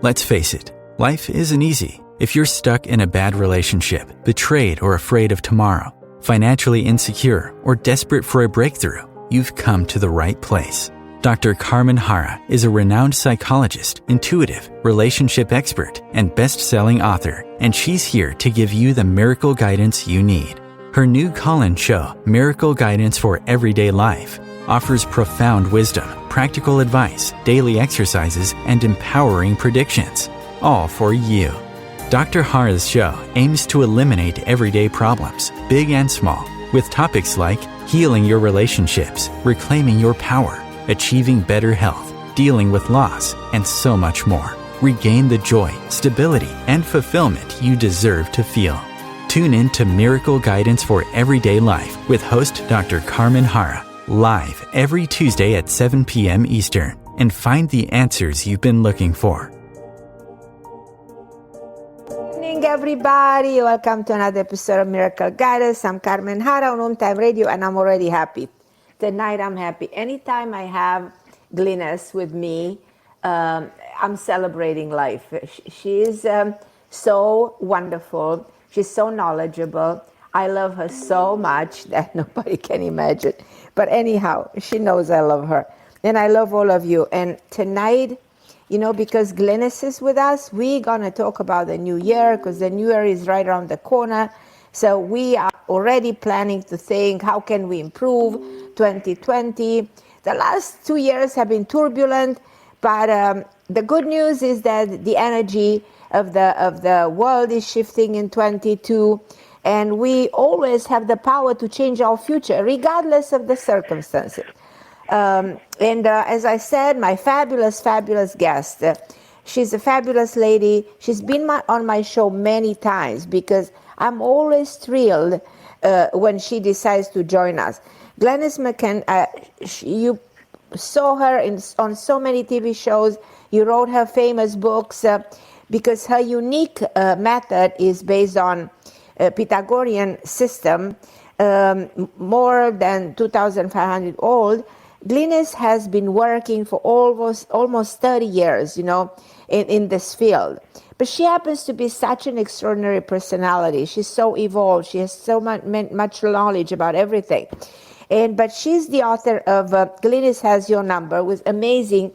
Let's face it, life isn't easy. If you're stuck in a bad relationship, betrayed or afraid of tomorrow, financially insecure, or desperate for a breakthrough, you've come to the right place. Dr. Carmen Harra is a renowned psychologist, intuitive, relationship expert, and best-selling author, and she's here to give you the miracle guidance you need. Her new call-in show, Miracle Guidance for Everyday Life, offers profound wisdom, practical advice, daily exercises, and empowering predictions, all for you. Dr. Harra's show aims to eliminate everyday problems, big and small, with topics like healing your relationships, reclaiming your power, achieving better health, dealing with loss, and so much more. Regain the joy, stability, and fulfillment you deserve to feel. Tune in to Miracle Guidance for Everyday Life with host Dr. Carmen Harra, live every Tuesday at 7 p.m. Eastern, and find the answers you've been looking for. Everybody, welcome to another episode of Miracle Guidance. I'm Carmen Harra on OMTimes Radio, and I'm already happy. Tonight I'm happy. Anytime I have Glynis with me, I'm celebrating life. She is so wonderful. She's so knowledgeable. I love her so much that nobody can imagine. But anyhow, she knows I love her. And I love all of you. And tonight, you know, because Glynis is with us, we're going to talk about the new year, because the new year is right around the corner. So we are already planning to think, how can we improve 2020? The last 2 years have been turbulent, but the good news is that the energy of the world is shifting in 22, and we always have the power to change our future, regardless of the circumstances. As I said, my fabulous guest, she's a fabulous lady. She's been on my show many times because I'm always thrilled when she decides to join us. Glynis McCants, you saw her on so many TV shows. You wrote her famous books because her unique method is based on Pythagorean system, more than 2,500 old. Glynis has been working for almost 30 years, you know, in this field. But she happens to be such an extraordinary personality. She's so evolved. She has so much knowledge about everything. But she's the author of Glynis Has Your Number, with amazing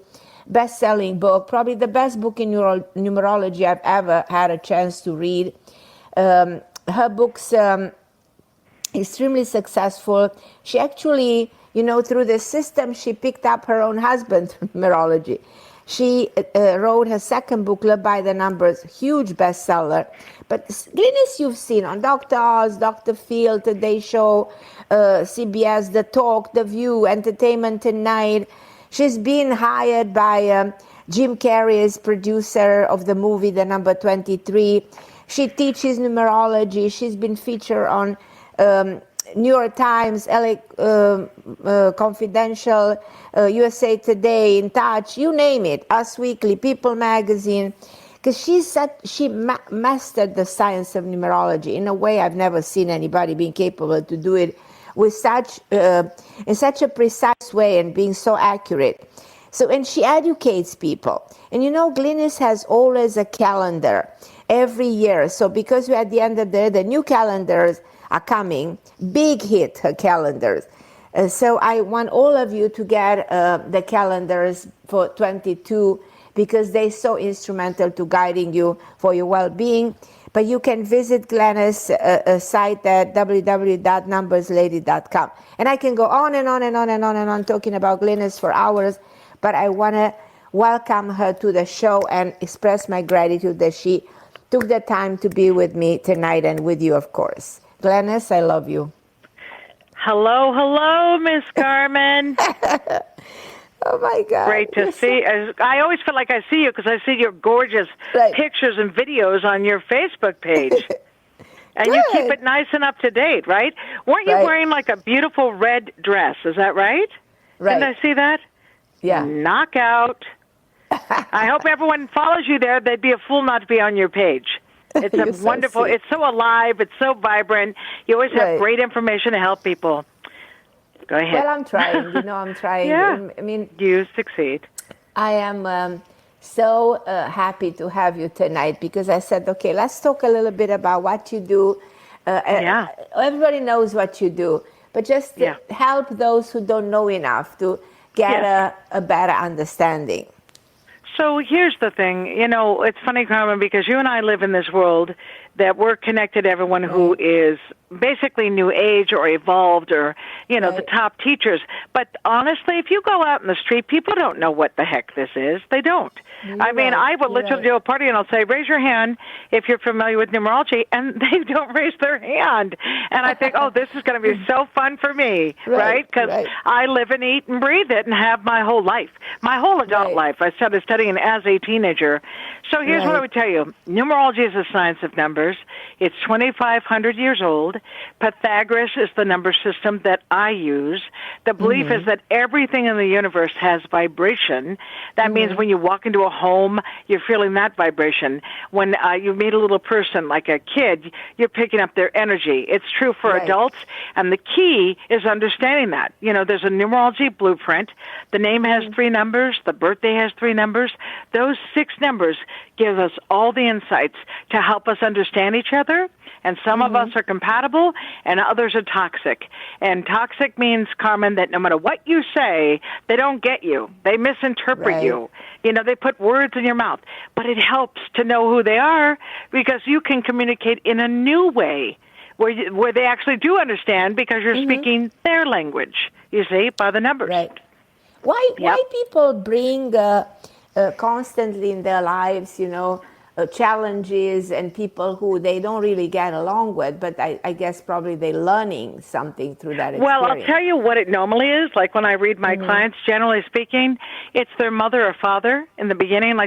best-selling book, probably the best book in numerology I've ever had a chance to read. Her books extremely successful. She actually, you know, through the system, she picked up her own husband through numerology. She wrote her second book, Love by the Numbers, huge bestseller. But Glynis, you've seen on Dr. Oz, Dr. Phil, Today Show, CBS, The Talk, The View, Entertainment Tonight. She's been hired by Jim Carrey as producer of the movie The Number 23. She teaches numerology. She's been featured on New York Times, LA Confidential, USA Today, In Touch, you name it, Us Weekly, People Magazine, because she mastered the science of numerology in a way I've never seen anybody being capable to do it with in such a precise way and being so accurate. So, and she educates people. And you know, Glynis has always a calendar every year. So because we're at the end of the new calendars are coming, big hit her calendars. So I want all of you to get the calendars for 22 because they're so instrumental to guiding you for your well-being. But you can visit Glynis' site at www.numberslady.com. And I can go on and on and on and on and on talking about Glynis for hours, but I want to welcome her to the show and express my gratitude that she took the time to be with me tonight and with you, of course. Glynis, I love you. Hello, Miss Carmen. Oh, my God. Great to see. I always feel like I see you because I see your gorgeous pictures and videos on your Facebook page. And you keep it nice and up to date, right? Weren't you wearing like a beautiful red dress? Is that right? Right. Didn't I see that? Yeah. Knockout. I hope everyone follows you there. They'd be a fool not to be on your page. It's a wonderful, it's so alive, it's so vibrant. You always have great information to help people. Go ahead. Well, I'm trying. You know, I'm trying. Yeah. I mean, you succeed. I am so happy to have you tonight because I said, okay, let's talk a little bit about what you do. Everybody knows what you do, but just help those who don't know enough to get a better understanding. So here's the thing, it's funny, Carmen, because you and I live in this world that we're connected to everyone who is basically new age or evolved or, the top teachers. But honestly, if you go out in the street, people don't know what the heck this is. They don't. I will literally do a party and I'll say, raise your hand if you're familiar with numerology, and they don't raise their hand. And I think, oh, this is going to be so fun for me, right? Because I live and eat and breathe it and have my whole life, my whole adult life. I started studying as a teenager. So here's what I would tell you. Numerology is a science of numbers. It's 2,500 years old. Pythagoras is the number system that I use. The belief is that everything in the universe has vibration. That means when you walk into a home, you're feeling that vibration. When you meet a little person like a kid, you're picking up their energy. It's true for adults, and the key is understanding that. There's a numerology blueprint. The name has 3 numbers. The birthday has 3 numbers. Those 6 numbers give us all the insights to help us understand each other. And some of us are compatible, and others are toxic. And toxic means, Carmen, that no matter what you say, they don't get you. They misinterpret you. They put words in your mouth. But it helps to know who they are because you can communicate in a new way where they actually do understand because you're speaking their language, you see, by the numbers. Right. Why people bring constantly in their lives, challenges and people who they don't really get along with, but I guess probably they're learning something through that experience. Well, I'll tell you what it normally is. Like when I read my clients, generally speaking, it's their mother or father in the beginning.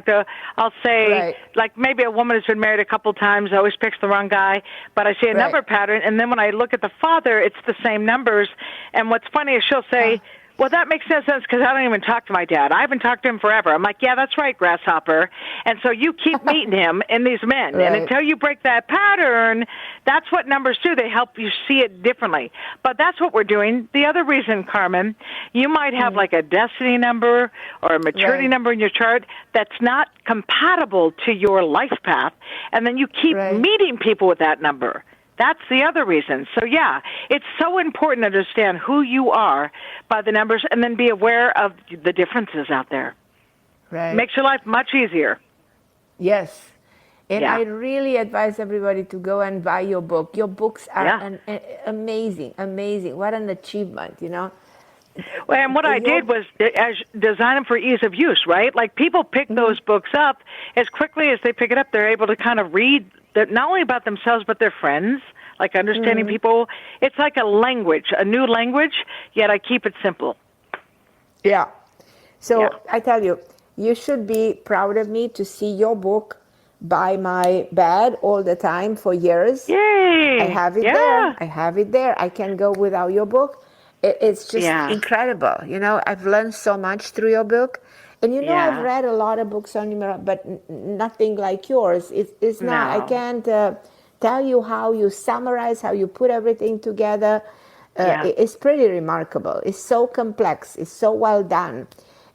I'll say, like maybe a woman who's been married a couple times, always picks the wrong guy, but I see a number pattern, and then when I look at the father, it's the same numbers. And what's funny is she'll say, well, that makes no sense because I don't even talk to my dad. I haven't talked to him forever. I'm like, yeah, that's right, grasshopper. And so you keep meeting him and these men. And until you break that pattern, that's what numbers do. They help you see it differently. But that's what we're doing. The other reason, Carmen, you might have like a destiny number or a maturity number in your chart that's not compatible to your life path. And then you keep meeting people with that number. That's the other reason. So, it's so important to understand who you are by the numbers and then be aware of the differences out there. Right. Makes your life much easier. Yes. And I really advise everybody to go and buy your book. Your books are amazing. What an achievement, Well, and what I did was design them for ease of use, right? Like people pick those books up as quickly as they pick it up. They're able to kind of read not only about themselves but their friends, like understanding people. It's like a language, a new language, yet I keep it simple. Yeah. So I tell you, you should be proud of me to see your book by my bed all the time for years. Yay! I have it there. I can't go without your book. It's just incredible. I've learned so much through your book. And I've read a lot of books on numerology, but nothing like yours. It's not. I can't tell you how you summarize, how you put everything together. It's pretty remarkable. It's so complex. It's so well done.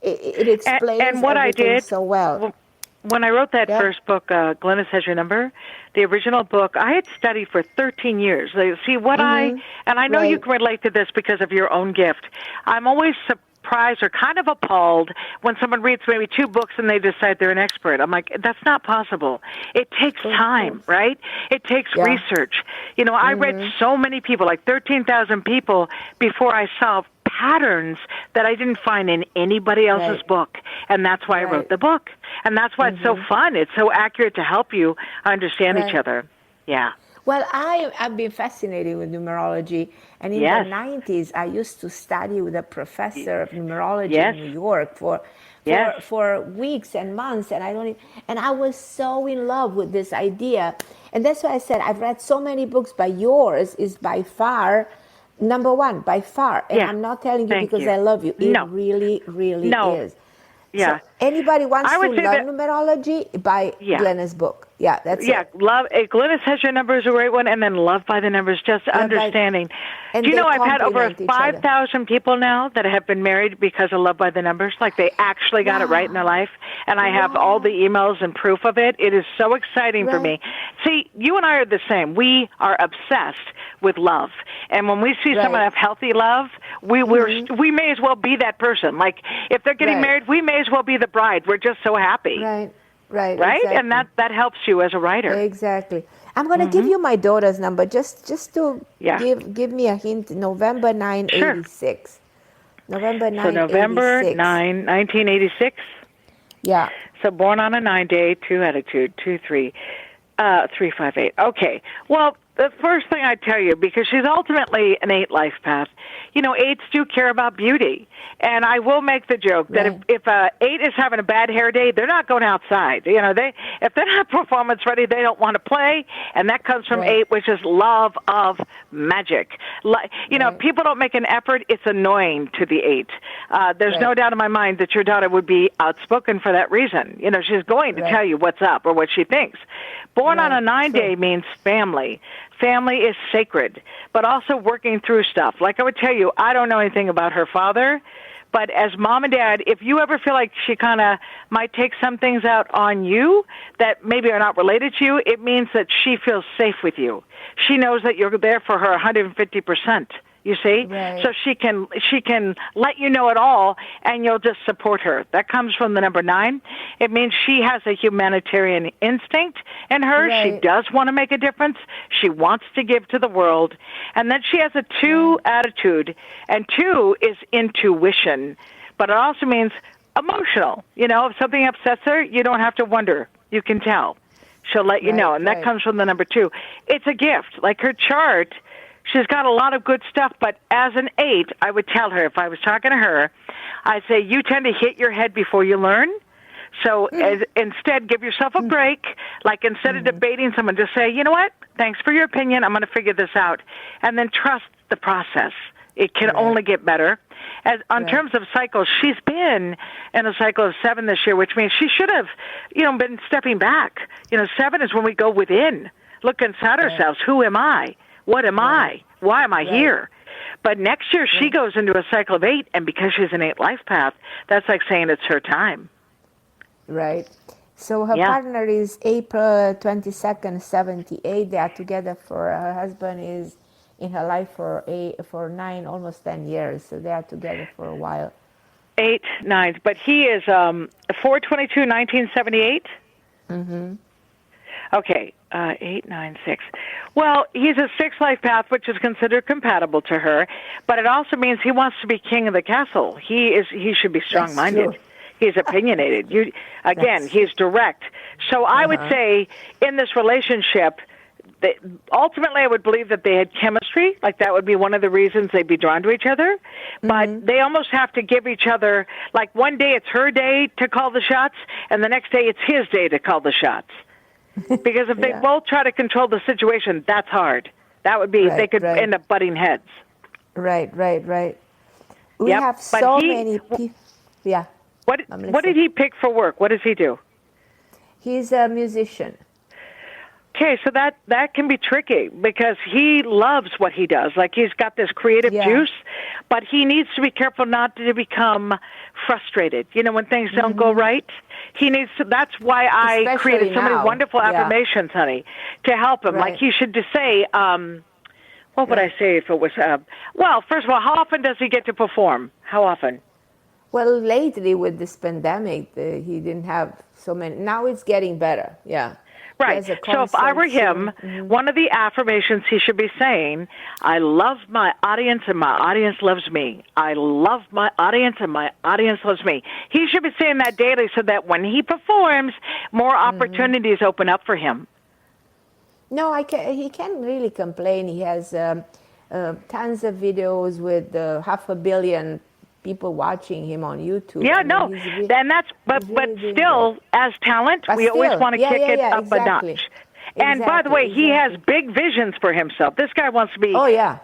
It explains and what everything I did, so well. When I wrote that first book, Glynis Has Your Number, the original book, I had studied for 13 years. See, what and I know you can relate to this because of your own gift. I'm always surprised or kind of appalled when someone reads maybe 2 books and they decide they're an expert. I'm like, that's not possible. It takes time, right? It takes research. I read so many people, like 13,000 people, before I solved patterns that I didn't find in anybody else's book. And that's why I wrote the book. And that's why it's so fun. It's so accurate to help you understand each other. Yeah. Well, I've been fascinated with numerology. And in the 90s, I used to study with a professor of numerology in New York for weeks and months. And I was so in love with this idea. And that's why I said, I've read so many books, but yours is by far number one, by far. And I'm not telling you because I love you. It really, really is. Yeah. So, Anybody wants to learn numerology, buy Glynis' book. Yeah, that's it. Love. Glynis Has Your Number is a great one, and then Love by the Numbers, just understanding. Do you know I've had over 5,000 people now that have been married because of Love by the Numbers? Like they actually got it right in their life, and I have all the emails and proof of it. It is so exciting for me. See, you and I are the same. We are obsessed with love, and when we see someone have healthy love, we may as well be that person. Like if they're getting married, we may as well be the bride. We're just so happy. Right, exactly. And that helps you as a writer. Exactly. I'm going to give you my daughter's number just to give me a hint. November 9, 86. November 9, so November 86. 9, 1986? Yeah. So born on a 9-day, 2 attitude, 358. Okay. Well, the first thing I tell you, because she's ultimately an 8 life path, 8s do care about beauty. And I will make the joke that if 8 is having a bad hair day, they're not going outside. If they're not performance ready, they don't want to play. And that comes from 8, which is love of magic. If people don't make an effort, it's annoying to the 8. There's no doubt in my mind that your daughter would be outspoken for that reason. She's going to tell you what's up or what she thinks. Born on a 9-day means family. Family is sacred, but also working through stuff. Like I would tell you, I don't know anything about her father, but as mom and dad, if you ever feel like she kind of might take some things out on you that maybe are not related to you, it means that she feels safe with you. She knows that you're there for her 150%. You see? So she can let you know it all, and you'll just support her. That comes from the number 9. It means she has a humanitarian instinct in her. She does want to make a difference. She wants to give to the world. And then she has a 2 attitude, and 2 is intuition. But it also means emotional. If something upsets her, you don't have to wonder. You can tell. She'll let you know, and that comes from the number 2. It's a gift. Like her chart, she's got a lot of good stuff, but as an 8, I would tell her, if I was talking to her, I'd say, you tend to hit your head before you learn. So instead, give yourself a break. Like instead of debating someone, just say, you know what? Thanks for your opinion. I'm going to figure this out. And then trust the process. It can only get better. As on terms of cycles, she's been in a cycle of 7 this year, which means she should have, been stepping back. 7 is when we go within, look inside ourselves. Who am I? What am I? Why am I here? But next year she goes into a cycle of 8, and because she's an 8 life path, that's like saying it's her time. Right. So her partner is April 22nd, 78. They are together her husband is in her life for 9, almost 10 years. So they are together for a while. 8, 9. But he is 4/22, 1978? Mm-hmm. Okay, 8, 9, 6. Well, he's a 6 life path, which is considered compatible to her, but it also means he wants to be king of the castle. He should be strong-minded. He's opinionated. He's direct. So I would say in this relationship, ultimately I would believe that they had chemistry. Like that would be one of the reasons they'd be drawn to each other. But they almost have to give each other, like one day it's her day to call the shots, and the next day it's his day to call the shots. Because if they both try to control the situation, that's hard. That would be, they could end up butting heads. Right. We have so many people. Yeah. What did he pick for work? What does he do? He's a musician. Okay, so that can be tricky because he loves what he does. Like he's got this creative juice, but he needs to be careful not to become frustrated. When things don't go right, he needs to. That's why I created so many wonderful affirmations, honey, to help him. Like he should just say, what would I say if it was? Well, first of all, how often does he get to perform? How often? Well, lately with this pandemic, he didn't have so many. Now it's getting better. Yeah. Right. So if I were him, one of the affirmations he should be saying, I love my audience and my audience loves me. I love my audience and my audience loves me. He should be saying that daily so that when he performs, more opportunities open up for him. No, he can't really complain. He has tons of videos with 500 million people watching him on YouTube. Yeah, no, and that's but still, as talent, we always want to kick it up a notch. And by the way, he has big visions for himself. This guy wants to be. Oh yeah.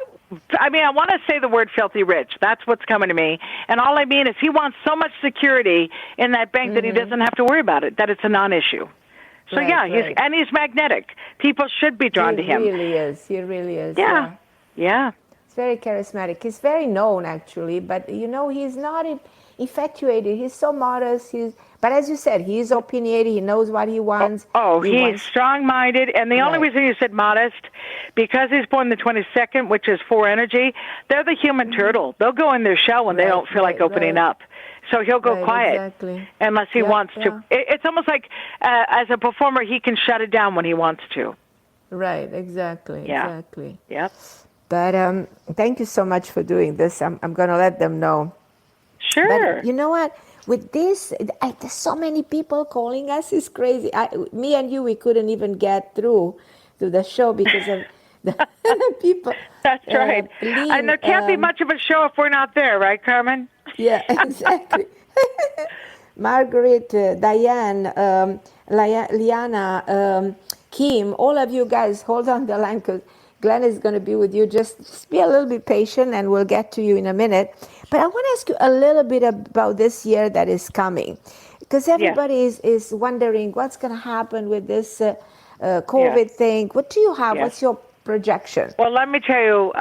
I want to say the word filthy rich. That's what's coming to me. And all I mean is he wants so much security in that bank that he doesn't have to worry about it, that it's a non-issue. So, he's magnetic. People should be drawn to him. He really is. He really is. Yeah. He's very charismatic. He's very known, actually. But, he's not infatuated. He's so modest. But as you said, he's opinionated. He knows what he wants. He's strong-minded. And the only reason you said modest, because he's born the 22nd, which is 4 energy, they're the human turtle. They'll go in their shell when they don't feel like opening up. So he'll go quiet unless he wants to. It's almost like as a performer, he can shut it down when he wants to. Right, exactly. Yep. But thank you so much for doing this. I'm going to let them know. Sure. But you know what? With this, there's so many people calling us. It's crazy. Me and you, we couldn't even get through to the show because of the people. That's right. And there can't be much of a show if we're not there, right, Carmen? Yeah, exactly. Margaret, Diane, Liana, Kim, all of you guys, hold on the line because Glenn is going to be with you. Just be a little bit patient and we'll get to you in a minute. But I want to ask you a little bit about this year that is coming because everybody is wondering what's going to happen with this COVID thing. What do you have? What's your projection? Well, let me tell you,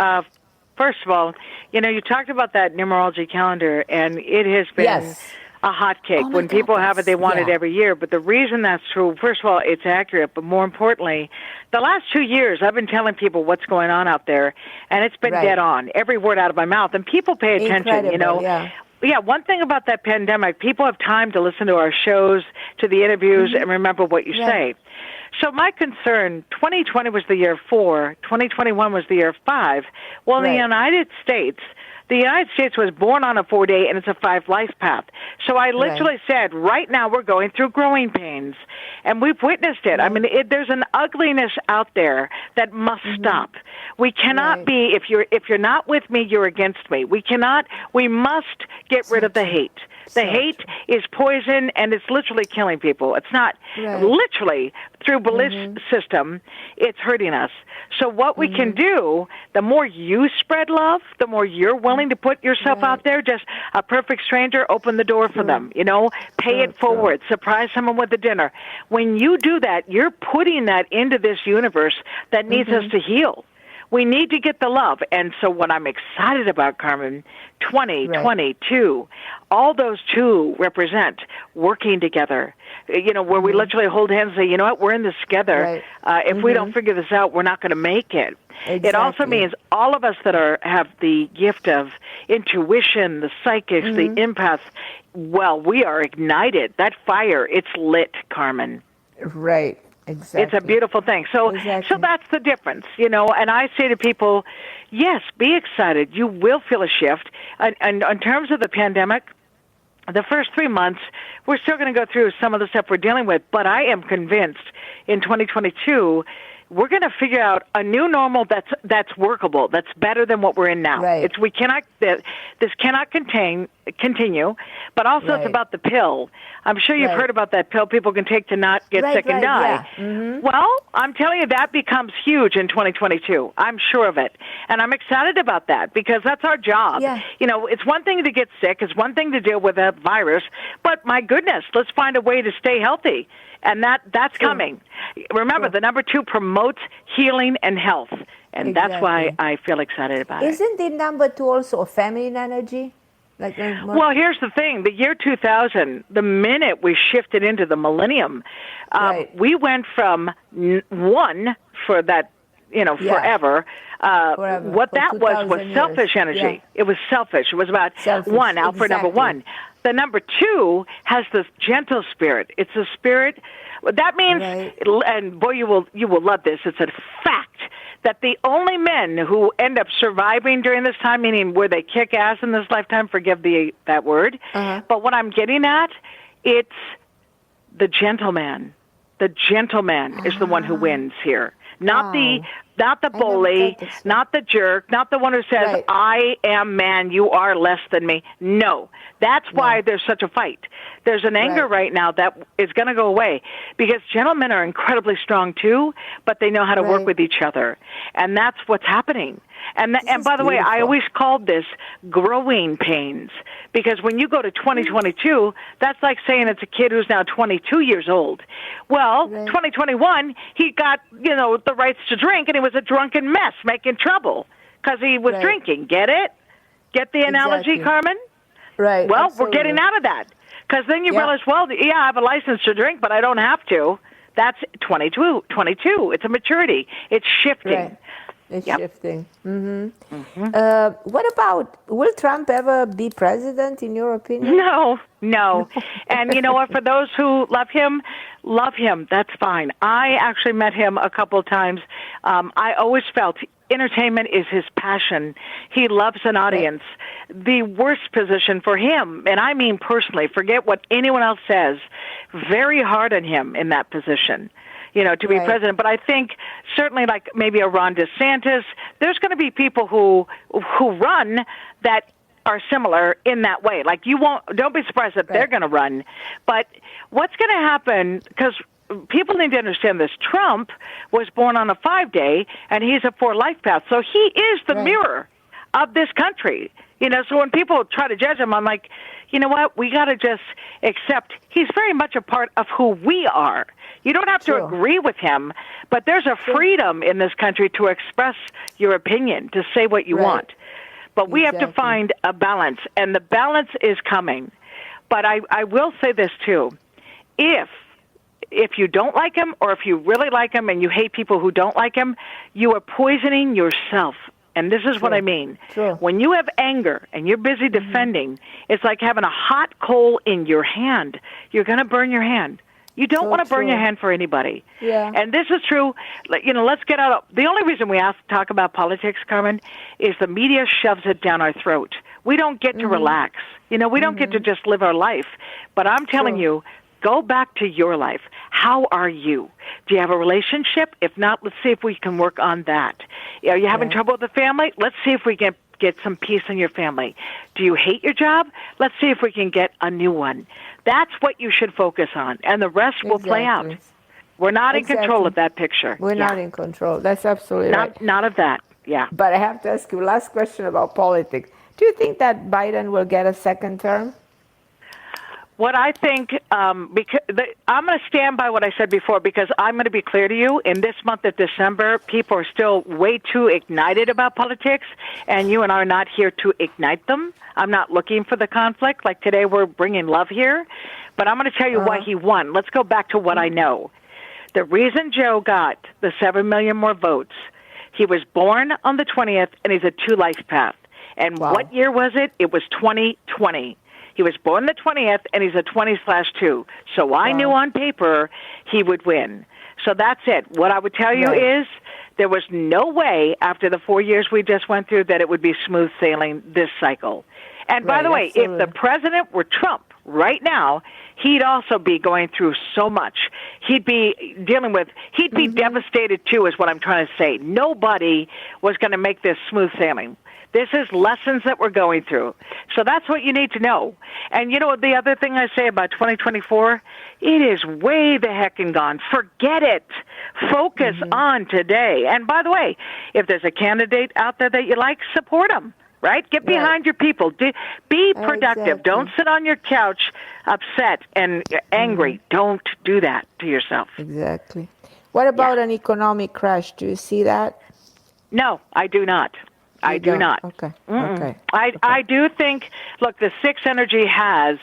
first of all, you talked about that numerology calendar, and it has been a hotcake. When people have it, they want it every year. But the reason that's true, first of all, it's accurate. But more importantly, the last 2 years, I've been telling people what's going on out there, and it's been dead on. Every word out of my mouth, and people pay attention. One thing about that pandemic, people have time to listen to our shows, to the interviews, and remember what you say. So my concern, 2020 was the year 4, 2021 was the year 5. Well, in the United States was born on a 4-day, and it's a 5 life path. So I literally said, right now we're going through growing pains, and we've witnessed it. I mean, there's an ugliness out there that must stop. We cannot be, if you're not with me, you're against me. We must get rid of the hate. The hate is poison, and it's literally killing people. It's not literally through belief system. It's hurting us. So what we can do, the more you spread love, the more you're willing to put yourself out there, just a perfect stranger, open the door for them, pay it forward, surprise someone with a dinner. When you do that, you're putting that into this universe that needs us to heal. We need to get the love. And so what I'm excited about, Carmen, 2022, all those 2 represent working together, where we literally hold hands and say, you know what, we're in this together. If we don't figure this out, we're not going to make it. It also means all of us that have the gift of intuition, the psychics, the empaths, well, we are ignited. That fire, it's lit, Carmen. Right. Exactly. It's a beautiful thing. So that's the difference, And I say to people, yes, be excited. You will feel a shift. And in terms of the pandemic, the first 3 months, we're still going to go through some of the stuff we're dealing with. But I am convinced in 2022, we're going to figure out a new normal that's workable, that's better than what we're in now. We cannot. This cannot continue. But also, it's about the pill. I'm sure you've heard about that pill people can take to not get sick and die. Well, I'm telling you, that becomes huge in 2022. I'm sure of it, and I'm excited about that because that's our job. It's one thing to get sick. It's one thing to deal with a virus, but my goodness, let's find a way to stay healthy. And that's coming. Remember, the number 2 promotes healing and health. And that's why I feel excited about it. Isn't the number 2 also a feminine energy? Well, here's the thing. The year 2000, the minute we shifted into the millennium, we went from 1 for that, forever. What that was selfish energy. It was selfish. It was about 1, out for number 1. The number 2 has this gentle spirit. It's a spirit that means, and boy, you will love this. It's a fact that the only men who end up surviving during this time, meaning where they kick ass in this lifetime, forgive that word, but what I'm getting at, it's the gentleman. The gentleman is the one who wins here. Not the bully, not the jerk, not the one who says, I am man, you are less than me. No. That's why there's such a fight. There's an anger right now that is going to go away because gentlemen are incredibly strong too, but they know how to work with each other. And that's what's happening. And by the way, I always called this growing pains, because when you go to 2022, that's like saying it's a kid who's now 22 years old. Well, 2021, he got, the rights to drink, and he was a drunken mess making trouble because he was drinking. Get it? Get the analogy, Carmen? Right. Well, absolutely. We're getting out of that, because then you realize, well, I have a license to drink, but I don't have to. That's 22. It's a maturity. It's shifting. Right. It's shifting. What about, will Trump ever be president, in your opinion? No. And you know what? For those who love him. That's fine. I actually met him a couple of times. I always felt entertainment is his passion. He loves an audience. The worst position for him, and I mean personally, forget what anyone else says, very hard on him in that position, to be president. But I think certainly like maybe a Ron DeSantis, there's going to be people who run that are similar in that way. Like don't be surprised that they're going to run. But what's going to happen, because people need to understand this, Trump was born on a 5-day, and he's a 4-life path. So he is the mirror of this country. So when people try to judge him, I'm like, you know what? We got to just accept he's very much a part of who we are. You don't have to agree with him, but there's a freedom in this country to express your opinion, to say what you want. But we have to find a balance, and the balance is coming. But I will say this, too. If you don't like him, or if you really like him and you hate people who don't like him, you are poisoning yourself. And this is what I mean. When you have anger and you're busy defending, it's like having a hot coal in your hand. You're going to burn your hand. You don't want to burn your hand for anybody. Yeah. And this is true. Let's get out of... The only reason we talk about politics, Carmen, is the media shoves it down our throat. We don't get to relax. We don't get to just live our life. But I'm telling you, go back to your life. How are you? Do you have a relationship? If not, let's see if we can work on that. Are you having trouble with the family? Let's see if we can get some peace in your family. Do you hate your job? Let's see if we can get a new one. That's what you should focus on, and the rest will play out. We're not in control of that picture. We're not in control. That's absolutely right. Not of that, But I have to ask you last question about politics. Do you think that Biden will get a second term? What I think, I'm going to stand by what I said before, because I'm going to be clear to you. In this month of December, people are still way too ignited about politics, and you and I are not here to ignite them. I'm not looking for the conflict. Like today, we're bringing love here. But I'm going to tell you why he won. Let's go back to what I know. The reason Joe got the 7 million more votes, he was born on the 20th, and he's a 2-life path. And what year was it? It was 2020. He was born the 20th, and he's a 20/2. So I knew on paper he would win. So that's it. What I would tell you is there was no way after the 4 years we just went through that it would be smooth sailing this cycle. And by the way, if the president were Trump right now, he'd also be going through so much. He'd be dealing with, he'd be devastated too, is what I'm trying to say. Nobody was going to make this smooth sailing. This is lessons that we're going through. So that's what you need to know. And the other thing I say about 2024, it is way the heck and gone. Forget it. Focus on today. And by the way, if there's a candidate out there that you like, support them, right? Get behind your people. Be productive. Don't sit on your couch upset and angry. Don't do that to yourself. Exactly. What about an economic crash? Do you see that? No, I do not. I do not. Okay. I do think, look, the 6 energy has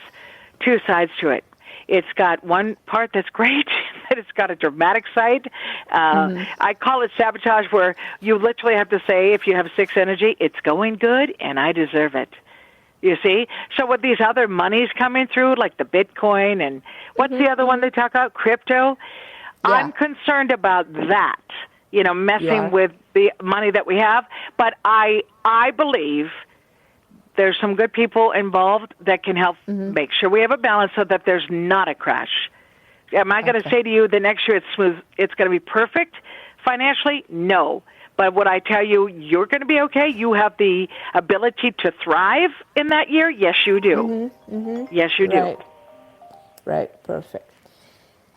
2 sides to it. It's got one part that's great, that it's got a dramatic side. I call it sabotage, where you literally have to say, if you have 6 energy, it's going good and I deserve it. You see? So with these other monies coming through, like the Bitcoin and what's the other one they talk about? Crypto. I'm concerned about that. Messing with the money that we have. But I believe there's some good people involved that can help make sure we have a balance so that there's not a crash. Am I going to say to you the next year it's going to be perfect financially? No. But would I tell you you're going to be okay? You have the ability to thrive in that year? Yes, you do. Yes, you do. Right. Perfect.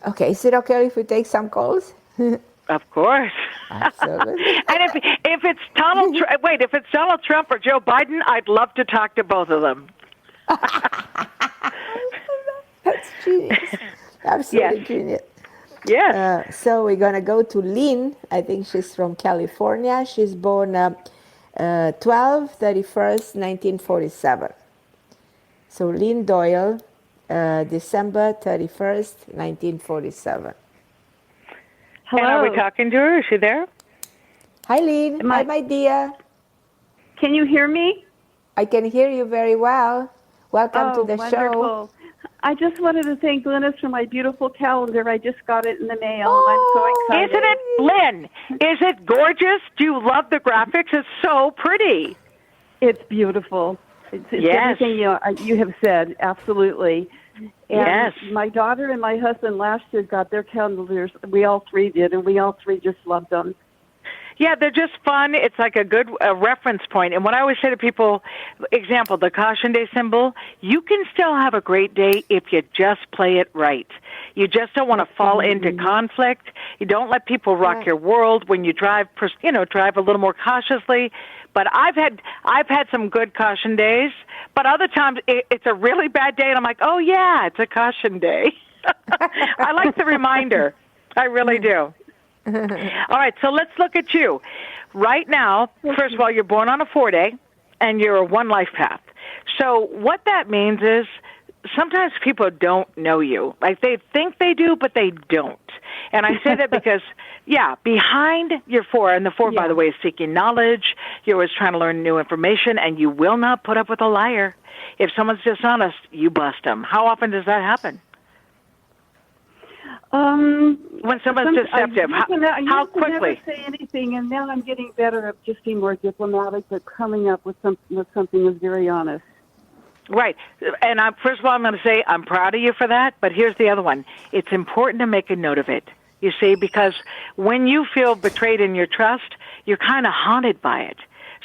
Okay. Is it okay if we take some calls? Of course. Absolutely. And if it's if it's Donald Trump or Joe Biden, I'd love to talk to both of them. That's genius. Absolutely genius. Yes. So we're going to go to Lynn. I think she's from California. She's born 12/31st, 1947. So Lynn Doyle, December 31st, 1947. Hello. And are we talking to her? Is she there? Hi, Lynn. Hi, my dear. Can you hear me? I can hear you very well. Welcome to the wonderful. show. I just wanted to thank Glynis for my beautiful calendar. I just got it in the mail, and I'm so excited. Isn't it, Lynn? Is it gorgeous? Do you love the graphics? It's so pretty. It's beautiful. It's everything you have said, absolutely. And my daughter and my husband last year got their calendars. We all three did, and we all three just loved them. Yeah, they're just fun. It's like a good reference point. And what I always say to people, example, the caution day symbol, you can still have a great day if you just play it right. You just don't want to fall into conflict. You don't let people rock your world when you drive, drive a little more cautiously. But I've had some good caution days, but other times it's a really bad day, and I'm like, oh, yeah, it's a caution day. I like the reminder. I really do. All right, so let's look at you. Right now, first of all, you're born on a 4-day, and you're a one life path. So what that means is sometimes people don't know you. Like they think they do, but they don't. And I say that because, behind your 4, and the 4, by the way, is seeking knowledge. You're always trying to learn new information, and you will not put up with a liar. If someone's dishonest, you bust them. How often does that happen? When someone's deceptive, how quickly? I never say anything, and now I'm getting better at just being more diplomatic, but coming up with something that's very honest. Right. And first of all, I'm going to say I'm proud of you for that, but here's the other one. It's important to make a note of it, you see, because when you feel betrayed in your trust, you're kind of haunted by it.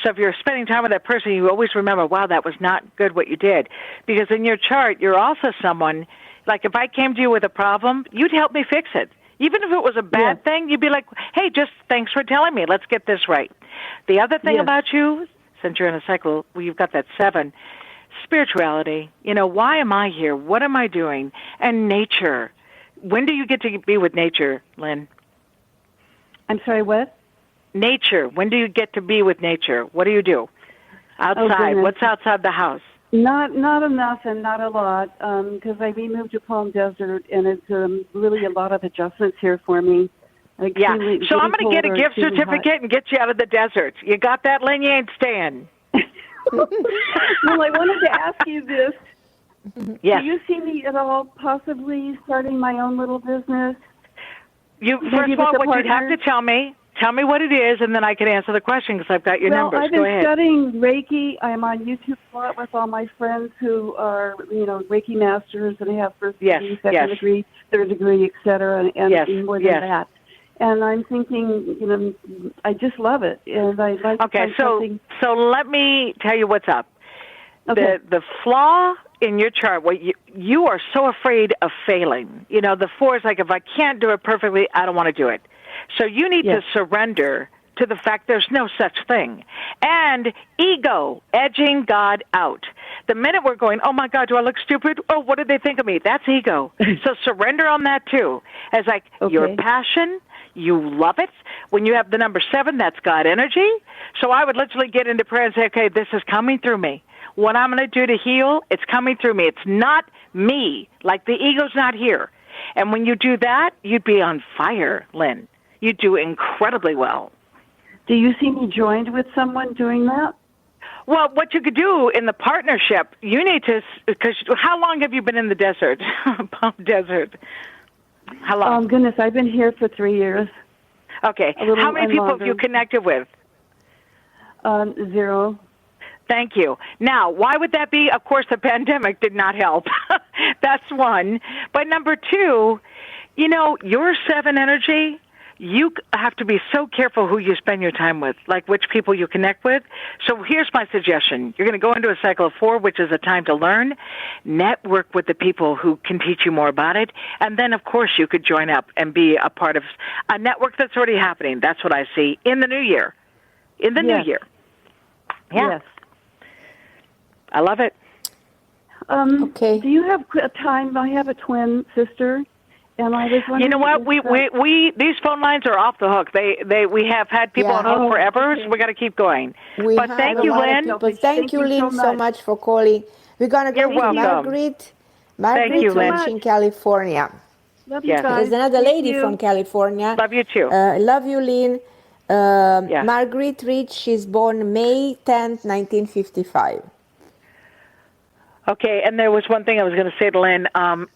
So if you're spending time with that person, you always remember, wow, that was not good what you did. Because in your chart, you're also someone, like if I came to you with a problem, you'd help me fix it. Even if it was a bad thing, you'd be like, hey, just thanks for telling me. Let's get this right. The other thing about you, since you're in a cycle where you've got that 7, spirituality. Why am I here? What am I doing? And nature. When do you get to be with nature, Lynn? I'm sorry, what? Nature. When do you get to be with nature? What do you do? Outside. What's outside the house? Not enough and not a lot, because we moved to Palm Desert, and it's really a lot of adjustments here for me. So I'm going to get a gift certificate and get you out of the desert. You got that, Lynn? You ain't staying. Well, I wanted to ask you this. Yes. Do you see me at all possibly starting my own little business? First of all, what you'd have to tell me what it is, and then I can answer the question because I've got your numbers. I've been studying Reiki. I'm on YouTube a lot with all my friends who are, Reiki masters, and they have first degree, second degree, third degree, et cetera, and more than that. And I'm thinking, I just love it, and I'd like to find something. So let me tell you what's up. Okay. The flaw in your chart, you are so afraid of failing. The 4 is like, if I can't do it perfectly, I don't want to do it. So you need to surrender to the fact there's no such thing. And ego, edging God out. The minute we're going, oh, my God, do I look stupid? Oh, what did they think of me? That's ego. So surrender on that, too. As like your passion, you love it. When you have the number 7, that's God energy. So I would literally get into prayer and say, okay, this is coming through me. What I'm going to do to heal, it's coming through me. It's not me. Like the ego's not here. And when you do that, you'd be on fire, Lynn. You do incredibly well. Do you see me joined with someone doing that? Well, what you could do in the partnership, you need to, because how long have you been in the desert, Palm Desert? How long? Oh, goodness, I've been here for 3 years. Okay. How many people have you connected with? 0. Thank you. Now, why would that be? Of course, the pandemic did not help. That's one. But number 2, your 7 energy, you have to be so careful who you spend your time with, like which people you connect with. So here's my suggestion. You're going to go into a cycle of 4, which is a time to learn, network with the people who can teach you more about it, and then, of course, you could join up and be a part of a network that's already happening. That's what I see in the new year. In the new year. Yeah. Yes. I love it. Okay. Do you have a time? I have a twin sister, and I was wondering. You know what? We these phone lines are off the hook. We have had people on hold forever, okay. So we got to keep going. But thank you, Lynn. Thank you, Lynn, so much for calling. We're gonna go to Margaret. Margaret Ranch in California. Love you guys. There's another lady from California. Love you too. Love you, Lynn. Margaret Rich. She's born May 10th, 1955. Okay, and there was one thing I was going to say to Lynn.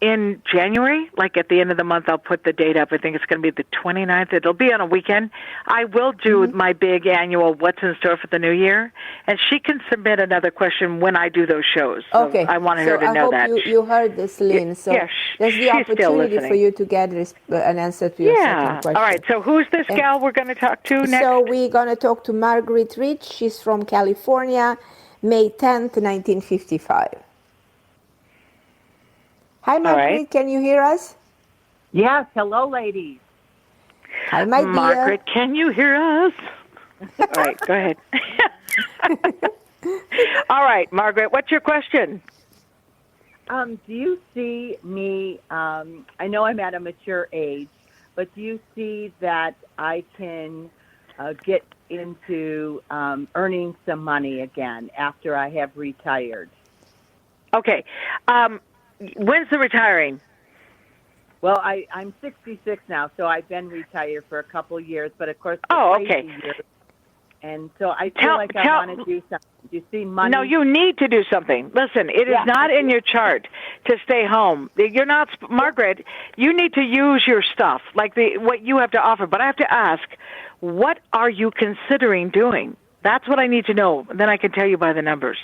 In January, like at the end of the month, I'll put the date up. I think it's going to be the 29th. It'll be on a weekend. I will do my big annual What's in Store for the New Year, and she can submit another question when I do those shows. So okay. I wanted her to know that. I hope you heard this, Lynn. So there's the opportunity for you to get an answer to your second question. All right, so who's this gal we're going to talk to next? So we're going to talk to Margaret Rich. She's from California, May 10th, 1955. Hi, Margaret. Can you hear us? Yes. Hello, ladies. Hi, my dear. Margaret, can you hear us? All right, go ahead. All right, Margaret, what's your question? Do you see me, I know I'm at a mature age, but do you see that I can get into earning some money again after I have retired? Okay. When's the retiring? Well, I'm 66 now, so I've been retired for a couple of years, but of course, years, and so I feel like I want to do something. Do you see money? No, you need to do something. Listen, it is not in your chart to stay home. You're not, Margaret, you need to use your stuff, like what you have to offer. But I have to ask, what are you considering doing? That's what I need to know. Then I can tell you by the numbers.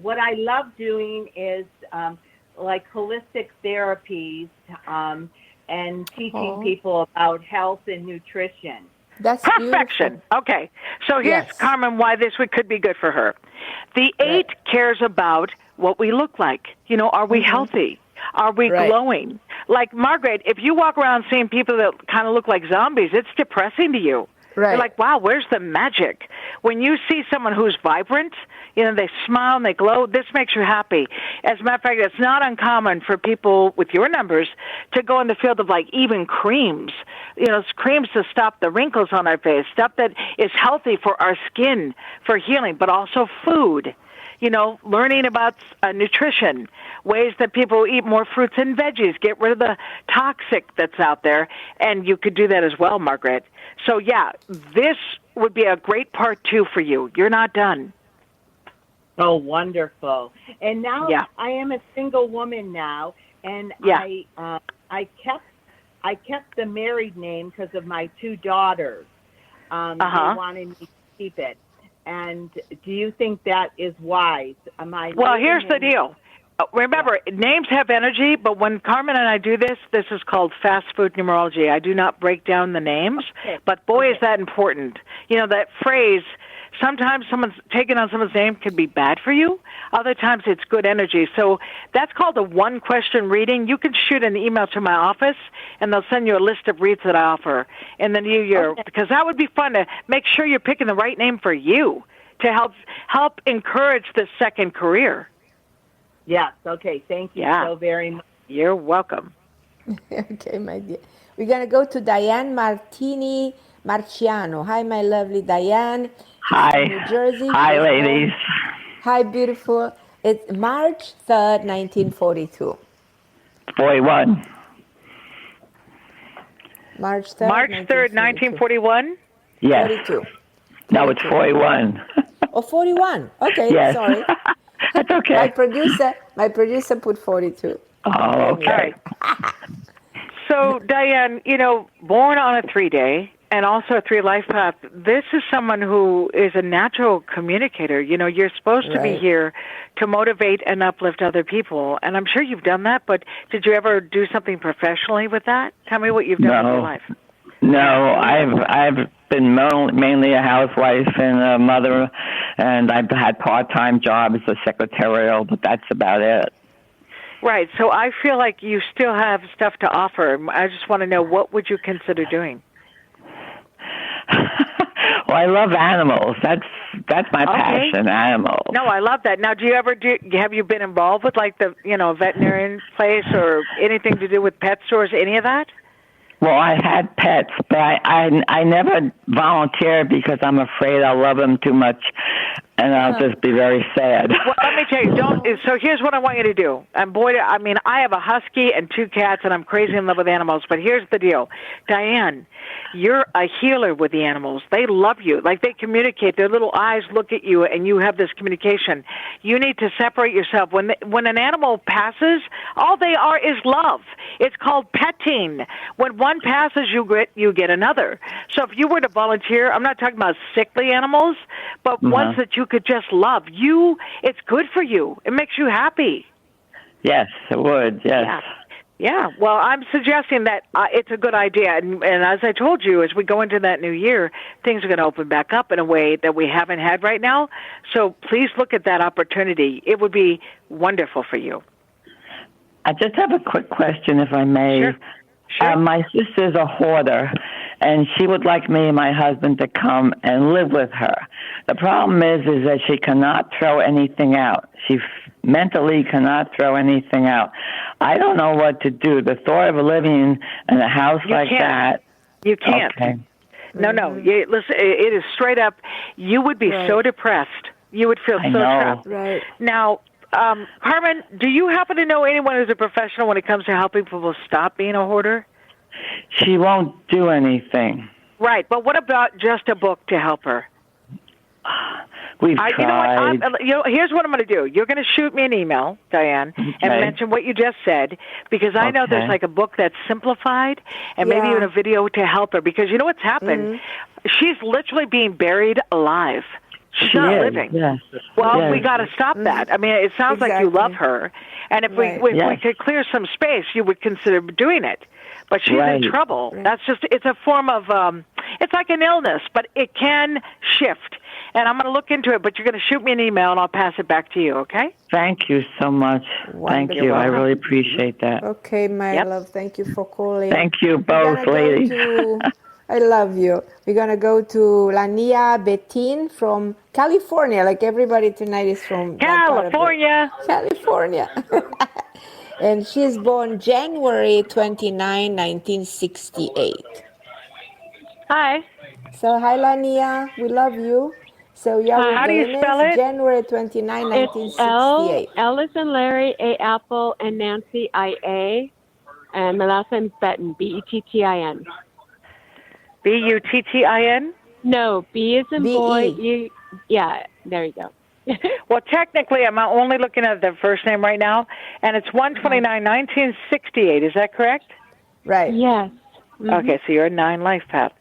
What I love doing is like holistic therapies and teaching people about health and nutrition. That's perfection. Beautiful. Okay, so here's Carmen why this could be good for her. The 8 cares about what we look like. You know, are we healthy? Are we glowing? Like Margaret, if you walk around seeing people that kind of look like zombies, it's depressing to you. You're like, wow, where's the magic? When you see someone who's vibrant, you know, they smile and they glow, this makes you happy. As a matter of fact, it's not uncommon for people with your numbers to go in the field of like even creams. You know, creams to stop the wrinkles on our face, stuff that is healthy for our skin, for healing, but also food. You know, learning about nutrition, ways that people eat more fruits and veggies, get rid of the toxic that's out there, and you could do that as well, Margaret. So, yeah, this would be a great part 2 for you. You're not done. Oh, wonderful. And now I am a single woman now, and I kept the married name because of my 2 daughters. They wanted me to keep it. And do you think that is wise? Well, here's the deal. Remember, names have energy, but when Carmen and I do this is called fast food numerology. I do not break down the names, but boy, is that important. You know, that phrase, sometimes someone's taking on someone's name can be bad for you. Other times it's good energy. So that's called a 1-question reading. You can shoot an email to my office, and they'll send you a list of reads that I offer in the new year, because that would be fun to make sure you're picking the right name for you to help encourage the second career. Yes, okay. Thank you so very much. You're welcome. Okay, my dear. We're going to go to Diane Martini Marciano. Hi, my lovely Diane. Hi. New Jersey. Hi, ladies. Hi, beautiful. It's March 3rd, 1942. 41. March 3rd, March 3rd, 1941? Yes. 42. No, it's 41. Oh, 41. Okay, yes. Sorry. That's okay. My producer put 42. Oh, okay. So, Diane, you know, born on a 3-day, and also a 3 life path. This is someone who is a natural communicator. You know, you're supposed to be here to motivate and uplift other people, and I'm sure you've done that, but did you ever do something professionally with that? Tell me what you've done with your life. No, I've been mainly a housewife and a mother, and I've had part-time jobs as a secretarial, but that's about it. Right, so I feel like you still have stuff to offer. I just want to know, what would you consider doing? Well, I love animals. That's my passion, animals. No, I love that. Now, have you been involved with like the veterinarian place or anything to do with pet stores, any of that? Well, I had pets, but I never volunteered because I'm afraid I'll love them too much, and I'll just be very sad. Well, let me tell you, so here's what I want you to do. And boy, I have a husky and 2 cats, and I'm crazy in love with animals, but here's the deal. Diane, you're a healer with the animals. They love you. Like, they communicate. Their little eyes look at you, and you have this communication. You need to separate yourself. When an animal passes, all they are is love. It's called petting. When one passes, you get another. So if you were to volunteer, I'm not talking about sickly animals, but ones that you could just love. It's good for you. It makes you happy. Yes, it would, yes. Yeah. Well, I'm suggesting that it's a good idea. And as I told you, as we go into that new year, things are going to open back up in a way that we haven't had right now. So please look at that opportunity. It would be wonderful for you. I just have a quick question, if I may. Sure. My sister's a hoarder, and she would like me and my husband to come and live with her. The problem is that she cannot throw anything out. She mentally cannot throw anything out. I don't know what to do. The thought of living in a house that. You can't. Okay. No. Listen, it is straight up. You would be so depressed. You would feel so trapped. Right. Now, Carmen, do you happen to know anyone who's a professional when it comes to helping people stop being a hoarder? She won't do anything. Right, but what about just a book to help her? We've tried. Here's what I'm going to do. You're going to shoot me an email, Diane, and mention what you just said, because I know there's like a book that's simplified and maybe even a video to help her, because you know what's happened? She's literally being buried alive. She's not living. Yes. Well, we got to stop that. I mean, it sounds like you love her, and if we could clear some space, you would consider doing it. But she's in trouble. That's it's a form of, it's like an illness, but it can shift. And I'm going to look into it, but you're going to shoot me an email, and I'll pass it back to you, okay? Thank you so much. Wonderful. Thank you. I really appreciate that. Okay, my love. Thank you for calling. Thank you both, ladies. I love you. We're going to go to Lania Betin from California. Like everybody tonight is from California. California. And she's born January 29, 1968. Hi. So, hi, Lania. We love you. So, how do you spell it? January 29, 1968. L as in Larry, A Apple, and Nancy, I-A. And my last name's Bettin, B-E-T-T-I-N. B-U-T-T-I-N? No, B as in boy. B-E. There you go. Well, technically, I'm only looking at the first name right now, and it's 1/29/1968. Is that correct? Right. Yes. Mm-hmm. Okay, so you're a 9 life path.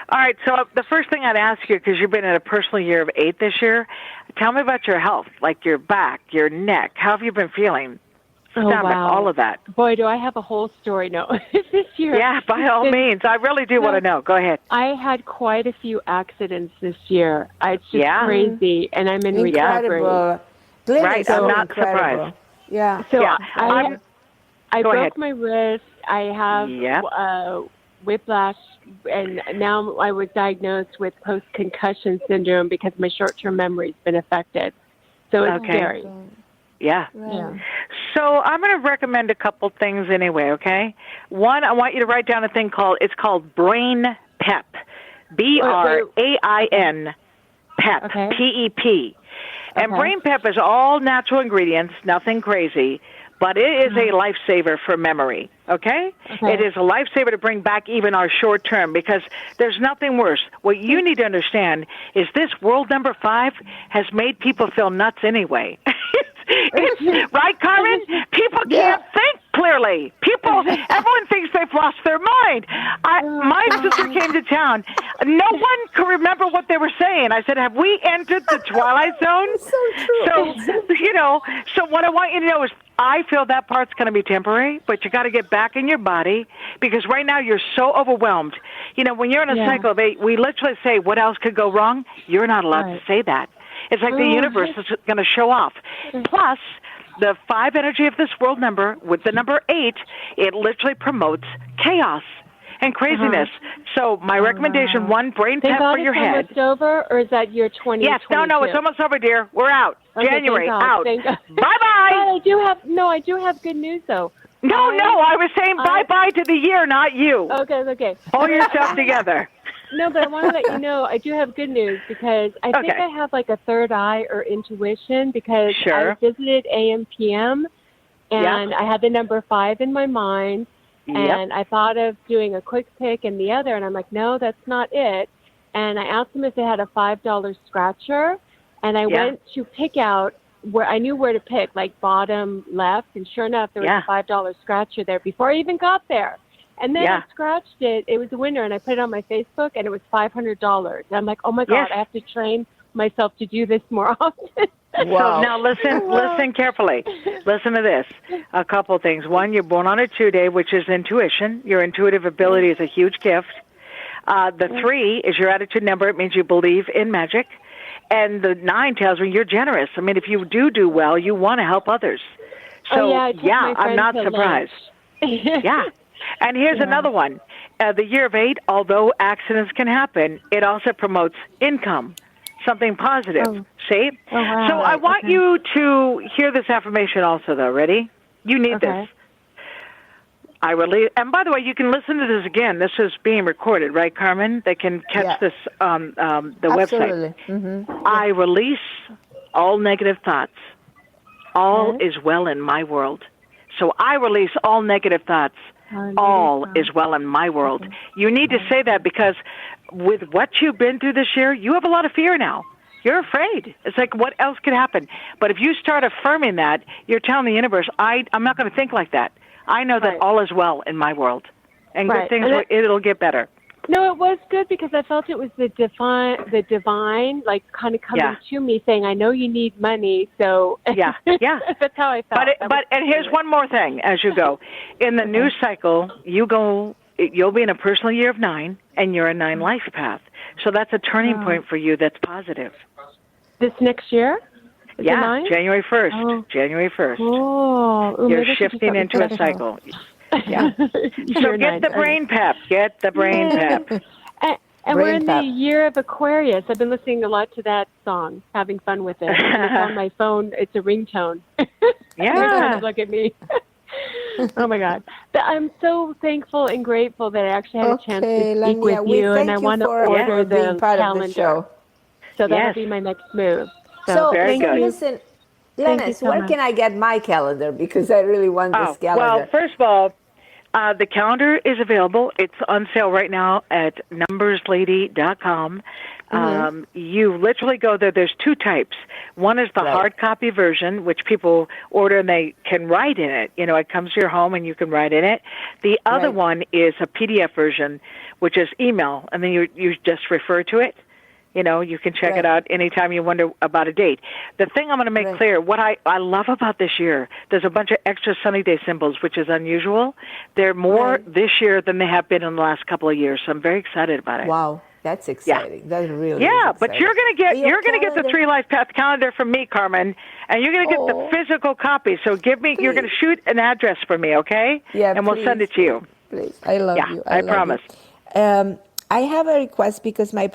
All right, so the first thing I'd ask you, because you've been in a personal year of 8 this year, tell me about your health, like your back, your neck. How have you been feeling? Stomach, all of that. Boy, do I have a whole story. No, this year. Yeah, by all means. I really do want to know. Go ahead. I had quite a few accidents this year. It's just crazy, and I'm in recovery. Right, I'm not surprised. Yeah. So I broke my wrist. I have whiplash, and now I was diagnosed with post-concussion syndrome because my short-term memory's been affected. So it's scary. Yeah. So I'm going to recommend a couple things anyway, okay? One, I want you to write down a thing it's called Brain Pep. B-R-A-I-N, PEP, P-E-P. And Brain Pep is all natural ingredients, nothing crazy, but it is a lifesaver for memory, okay? It is a lifesaver to bring back even our short term, because there's nothing worse. What you need to understand is this world number 5 has made people feel nuts anyway. Right, Carmen? People can't think clearly. properly. Everyone thinks they've lost their mind. My sister came to town. No one could remember what they were saying. I said, have we entered the Twilight Zone? So true. So what I want you to know is I feel that part's going to be temporary, but you got to get back in your body because right now you're so overwhelmed. When you're in a cycle of 8, we literally say, what else could go wrong? You're not allowed to say that. It's like the universe is going to show off. Plus, the 5 energy of this world number with the number 8, it literally promotes chaos and craziness. So my recommendation, 1, brain pep for your head. Is almost over, or is that year 2022? Yes, no, it's almost over, dear. We're out. Okay, January, out. Bye-bye. I do have good news, though. No, I was saying bye-bye to the year, not you. Okay. Pull yourself together. No, but I want to let you know I do have good news because I think I have like a third eye or intuition because I visited OMTimes and I had the number 5 in my mind and I thought of doing a quick pick and the other and I'm like, no, that's not it. And I asked them if they had a $5 scratcher and I went to pick out where I knew where to pick, like bottom left, and sure enough, there was a $5 scratcher there before I even got there. And then I scratched it. It was a winner, and I put it on my Facebook, and it was $500. And I'm like, oh, my God, I have to train myself to do this more often. Wow. So now listen carefully. Listen to this. A couple things. 1, you're born on a 2-day, which is intuition. Your intuitive ability is a huge gift. The 3 is your attitude number. It means you believe in magic. And the 9 tells me you're generous. I mean, if you do well, you want to help others. So, I'm not surprised. Yeah. And here's another one. The year of 8, although accidents can happen, it also promotes income, something positive. See? Oh, wow. So I want you to hear this affirmation also, though. Ready? You need this. I release, and by the way, you can listen to this again. This is being recorded, right, Carmen? They can catch this on the website. Mm-hmm. I release all negative thoughts. All is well in my world. So I release all negative thoughts. All is well in my world. You need to say that because with what you've been through this year, you have a lot of fear now. You're afraid. It's like, what else could happen? But if you start affirming that, you're telling the universe, I'm not going to think like that. I know that all is well in my world. And good things, it'll get better. No, it was good because I felt it was the divine, like kind of coming to me saying, I know you need money, so yeah. That's how I felt. And here's one more thing as you go. In the new cycle, you'll be in a personal year of 9, and you're a 9 life path. So that's a turning point for you that's positive. This next year? January 1st. Oh. January 1st. Oh, you're shifting into a cycle. Yeah. So get the brain pep. Get the brain pep. And we're in the year of Aquarius. I've been listening a lot to that song, having fun with it. And it's on my phone. It's a ringtone. Yeah. Look at me. Oh, my God. But I'm so thankful and grateful that I actually had a chance to speak with you. And I want to order the calendar. So that'll be my next move. So very good. Listen, Glynis, where can I get my calendar? Because I really want this calendar. Well, first of all, the calendar is available. It's on sale right now at numberslady.com. You literally go there. There's 2 types. One is the hard copy version, which people order and they can write in it. It comes to your home and you can write in it. The other one is a PDF version, which is email, and then you just refer to it. You can check it out anytime you wonder about a date. The thing I'm going to make clear, what I love about this year, there's a bunch of extra sunny day symbols, which is unusual. They're more this year than they have been in the last couple of years, so I'm very excited about it. Wow, that's exciting. Yeah. That's really but you're going to get the 3 Life Path calendar from me, Carmen, and you're going to get the physical copy. So you're going to shoot an address for me, okay? Yeah, and we'll send it to you. Please, I love you. I promise. I have a request because I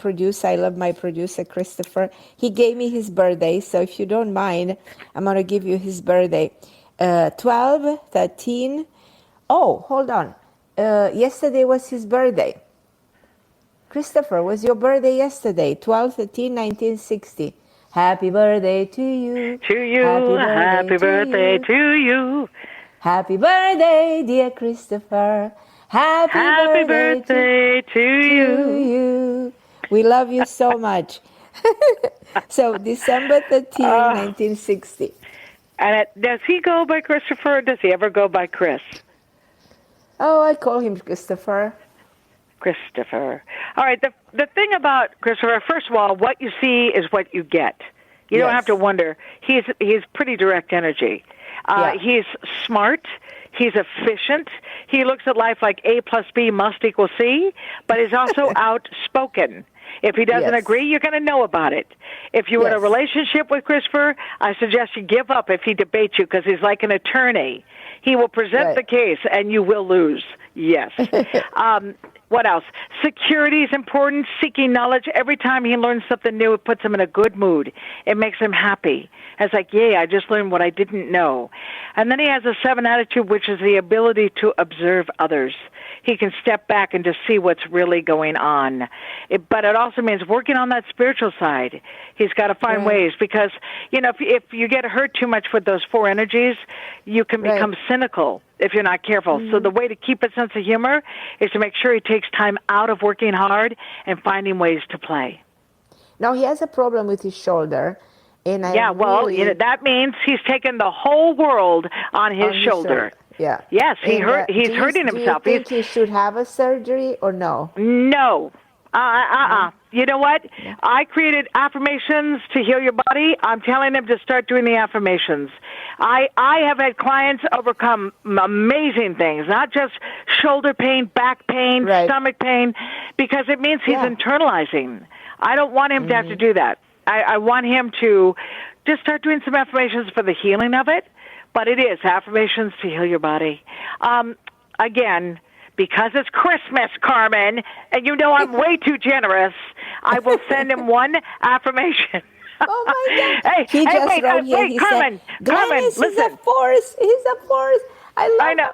love my producer, Christopher. He gave me his birthday, so if you don't mind, I'm going to give you his birthday. 12, 13. Oh, hold on. Yesterday was his birthday. Christopher, was your birthday yesterday? 12, 13, 1960. Happy birthday to you. To you. Happy birthday to you. Happy birthday, dear Christopher. Happy birthday to you. We love you so much. So December 13, 1960. And does he go by Christopher or does he ever go by Chris? Oh, I call him Christopher. Christopher. All right. The thing about Christopher, first of all, what you see is what you get. You don't have to wonder. He's pretty direct energy. He's smart. He's efficient. He looks at life like A plus B must equal C, but he's also outspoken. If he doesn't agree, you're going to know about it. If you're in a relationship with Christopher, I suggest you give up if he debates you, because he's like an attorney. He will present the case, and you will lose. Yes. What else? Security is important, seeking knowledge. Every time he learns something new, it puts him in a good mood. It makes him happy. It's like, yay, I just learned what I didn't know. And then he has a 7 attitude, which is the ability to observe others. He can step back and just see what's really going on. But it also means working on that spiritual side. He's got to find ways, because, if you get hurt too much with those 4 energies, you can become cynical if you're not careful. So the way to keep a sense of humor is to make sure he takes time out of working hard and finding ways to play. Now, he has a problem with his shoulder. And that means he's taken the whole world on his shoulder. Yeah. Yes, he's hurting himself. Do you think he should have a surgery or no? No. You know what? I created affirmations to heal your body. I'm telling him to start doing the affirmations. I have had clients overcome amazing things, not just shoulder pain, back pain, stomach pain, because it means he's internalizing. I don't want him to have to do that. I want him to just start doing some affirmations for the healing of it. But it is affirmations to heal your body. Again, because it's Christmas, Carmen, and I'm way too generous, I will send him one affirmation. Oh, my God. Hey, Carmen, Glynis, listen. He's a force. I know.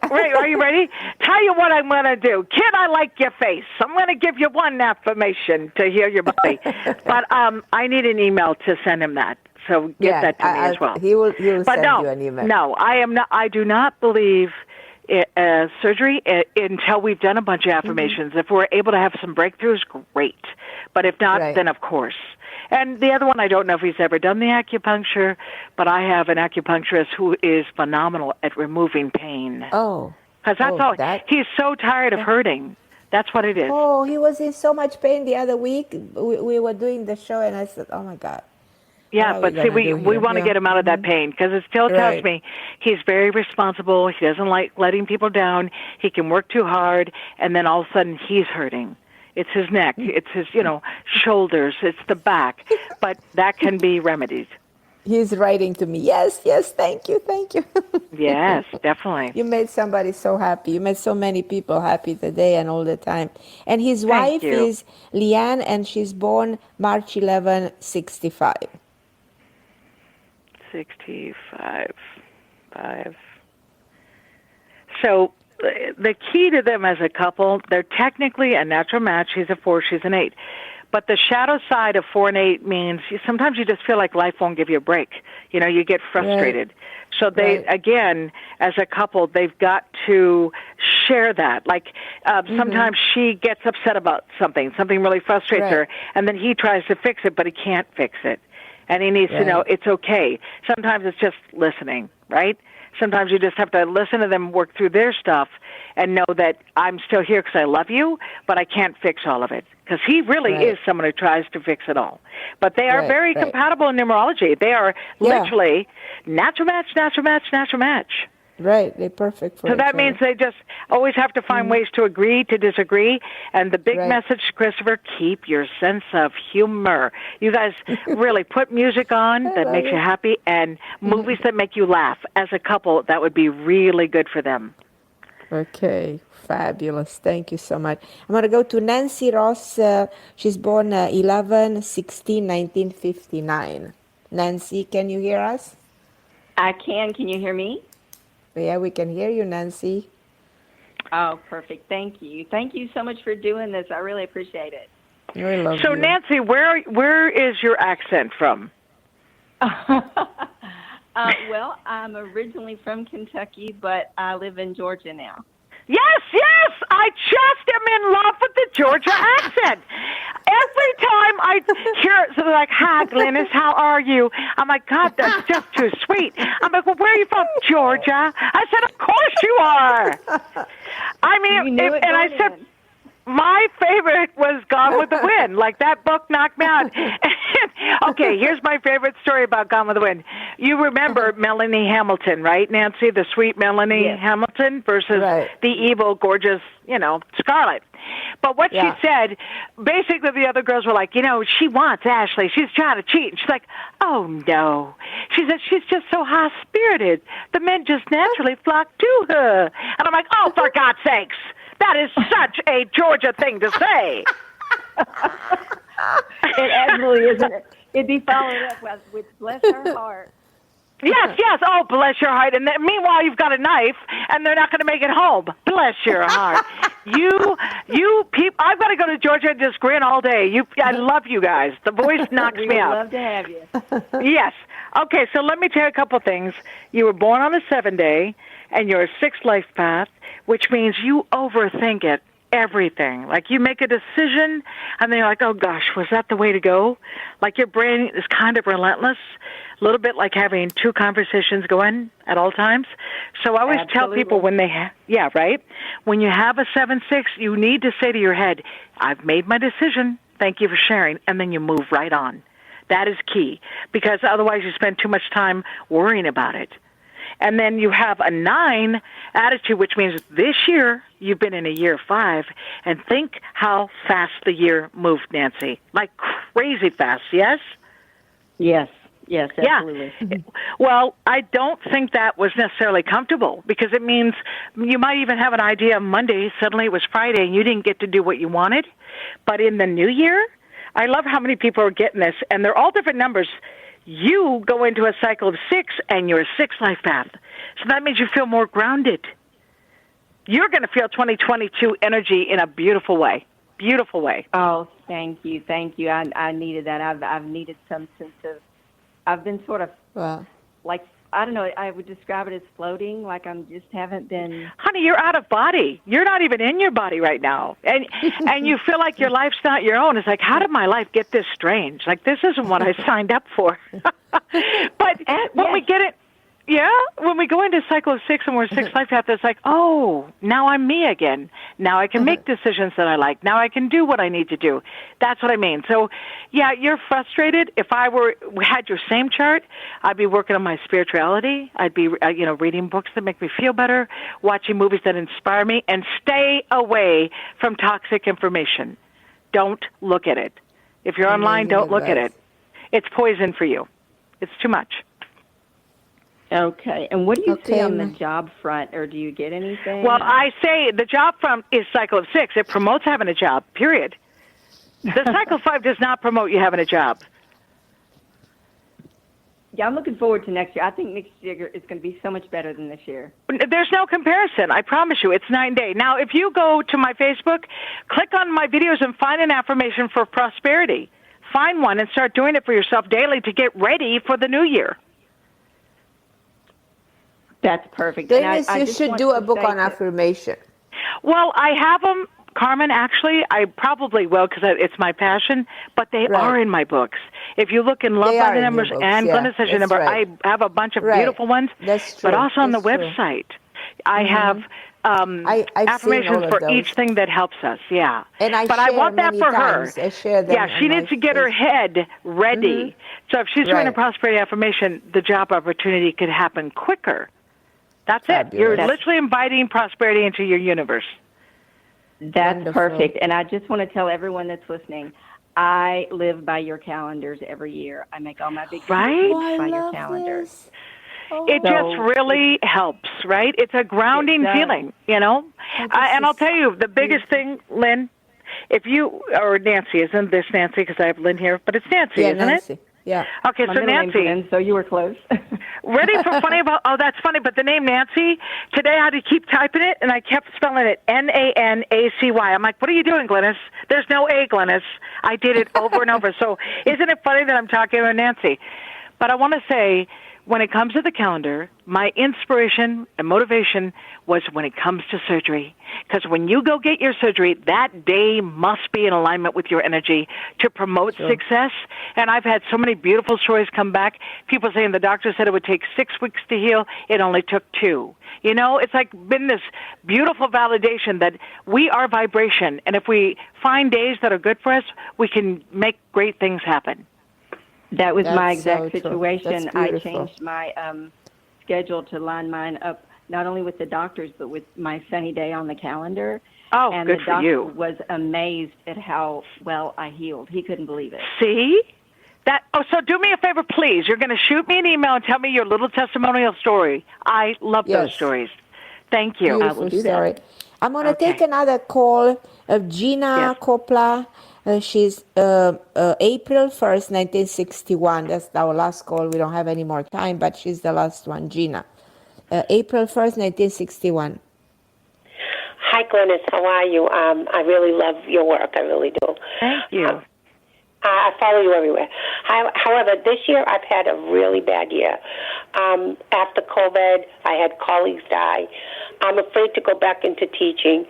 Right, are you ready? Tell you what I'm going to do. Kid, I like your face. I'm going to give you one affirmation to heal your body. But I need an email to send him that. So get that to me as well. He will send you an email. No, I do not believe surgery until we've done a bunch of affirmations. If we're able to have some breakthroughs, great. But if not, then of course. And the other one, I don't know if he's ever done the acupuncture, but I have an acupuncturist who is phenomenal at removing pain. Oh. Because that's all. He's so tired of hurting. That's what it is. Oh, he was in so much pain the other week. We were doing the show, and I said, oh, my God. Yeah, but see, we want to get him out of that pain, because it still tells me he's very responsible. He doesn't like letting people down. He can work too hard, and then all of a sudden he's hurting. It's his neck. It's his, shoulders. It's the back. But that can be remedied. He's writing to me. Yes, thank you. Yes, definitely. You made somebody so happy. You made so many people happy today and all the time. And his wife is Leanne, and she's born March 11, 65. 65. So the key to them as a couple, they're technically a natural match. He's a 4, she's an 8. But the shadow side of 4 and 8 means sometimes you just feel like life won't give you a break. You get frustrated. Right. So they, again, as a couple, they've got to share that. Like sometimes she gets upset about something really frustrates her, and then he tries to fix it, but he can't fix it. And he needs to know it's okay. Sometimes it's just listening, right? Sometimes you just have to listen to them work through their stuff and know that I'm still here because I love you, but I can't fix all of it. Because he really is someone who tries to fix it all. But they are very compatible in numerology. They are literally natural match. Right, they're perfect for So that means they just always have to find ways to agree to disagree. And the big message, Christopher, keep your sense of humor. You guys really put music on that makes you happy, and movies that make you laugh. As a couple, that would be really good for them. Okay, fabulous. Thank you so much. I'm going to go to Nancy Ross. She's born 11/16/1959. Nancy, can you hear us? I can. Can you hear me? Yeah, we can hear you, Nancy. Oh, perfect. Thank you. Thank you so much for doing this. I really appreciate it. I love so, you. Nancy, where is your accent from? Well, I'm originally from Kentucky, but I live in Georgia now. Yes, I just am in love with the Georgia accent. Every time I hear it, so they're like, hi, Glynis, how are you? I'm like, God, that's just too sweet. I'm like, well, where are you from? Georgia. I said, of course you are. You knew it. And I said, my favorite was Gone with the Wind. Like, that book knocked me out. Okay, here's my favorite story about Gone with the Wind. You remember Melanie Hamilton, right, Nancy? The sweet Melanie Hamilton versus the evil, gorgeous, Scarlett. But what she said, basically the other girls were like, she wants Ashley. She's trying to cheat. And she's like, oh, no. She said she's just so high-spirited. The men just naturally flock to her. And I'm like, oh, for God's sakes. That is such a Georgia thing to say. It absolutely isn't. It'd be followed up with bless her heart. Yes. Oh, bless your heart. And then, meanwhile, you've got a knife, and they're not going to make it home. Bless your heart. You people. I've got to go to Georgia and just grin all day. I love you guys. The voice knocks me out. We'd love to have you. Yes. Okay, so let me tell you a couple things. You were born on a 7-day, and you're a 6th life path, which means you overthink it. Everything. Like, you make a decision, and then you're like, oh, gosh, was that the way to go? Like, your brain is kind of relentless, a little bit like having 2 conversations going at all times. So I always tell people when they when you have a 7-6, you need to say to your head, I've made my decision, thank you for sharing, and then you move right on. That is key, because otherwise you spend too much time worrying about it. And then you have a 9 attitude, which means this year you've been in a year 5, and think how fast the year moved, Nancy. Like crazy fast, yes? Yes, absolutely. Yeah. Well, I don't think that was necessarily comfortable, because it means you might even have an idea on Monday, suddenly it was Friday, and you didn't get to do what you wanted. But in the new year, I love how many people are getting this, and they're all different numbers. You go into a cycle of 6, and you're a 6th life path. So that means you feel more grounded. You're going to feel 2022 energy in a beautiful way. Beautiful way. Oh, thank you. I needed that. I've needed some sense of, I've been sort of like, I don't know, I would describe it as floating, like I'm just haven't been. Honey, you're out of body. You're not even in your body right now. And you feel like your life's not your own. It's like, how did my life get this strange? Like, this isn't what I signed up for. But when we get it, when we go into cycle of 6 and we're 6th life path, it's like, oh, now I'm me again. Now I can make decisions that I like. Now I can do what I need to do. That's what I mean. So, you're frustrated. If I had your same chart, I'd be working on my spirituality. I'd be, reading books that make me feel better, watching movies that inspire me, and stay away from toxic information. Don't look at it. If you're online, don't look at it. It's poison for you. It's too much. Okay. And what do you see on the job front, or do you get anything? Well, I say the job front is cycle of 6. It promotes having a job, period. The cycle 5 does not promote you having a job. Yeah, I'm looking forward to next year. I think next year is going to be so much better than this year. There's no comparison. I promise you. It's 9 day. Now, if you go to my Facebook, click on my videos and find an affirmation for prosperity. Find one and start doing it for yourself daily to get ready for the new year. That's perfect. Glynis, you should do a book on affirmation. Well, I have them, Carmen, actually. I probably will, because it's my passion, but they are in my books. If you look in Love by the Numbers and Glynis has your number, I have a bunch of beautiful ones, but also on the website. I have affirmations for each thing that helps us, And I want that for her. I share them. She needs to get her head ready. So if she's doing a prosperity affirmation, the job opportunity could happen quicker. That's it. You're literally inviting prosperity into your universe. That's perfect. And I just want to tell everyone that's listening, I live by your calendars every year. I make all my big decisions by your calendars. It just really helps, right? It's a grounding feeling, And I'll tell you, the biggest thing, Lynn, if you, or Nancy, isn't this Nancy, because I have Lynn here, but it's Nancy, isn't it? Yeah. Okay, so Nancy. Lynn, so you were close. Ready for funny about, that's funny, but the name Nancy, today I had to keep typing it, and I kept spelling it Nanacy. I'm like, what are you doing, Glynis? There's no A, Glynis. I did it over and over. So isn't it funny that I'm talking about Nancy? But I want to say, when it comes to the calendar, my inspiration and motivation was when it comes to surgery. Because when you go get your surgery, that day must be in alignment with your energy to promote success. And I've had so many beautiful stories come back. People saying the doctor said it would take 6 weeks to heal. It only took 2. You know, it's like been this beautiful validation that we are vibration. And if we find days that are good for us, we can make great things happen. That was my exact situation. I changed my schedule to line mine up not only with the doctors, but with my sunny day on the calendar. Oh, and good the for doctor you. Was amazed at how well I healed. He couldn't believe it. See? So do me a favor, please. You're going to shoot me an email and tell me your little testimonial story. I love those stories. Thank you. Beautiful I will do story. that. I'm going to take another call of Gina Coppola. She's April 1st, 1961. That's our last call. We don't have any more time, but she's the last one, Gina. April 1st, 1961. Hi, Glynis. How are you? I really love your work. I really do. Thank you. I follow you everywhere. However, this year I've had a really bad year. After COVID, I had colleagues die. I'm afraid to go back into teaching.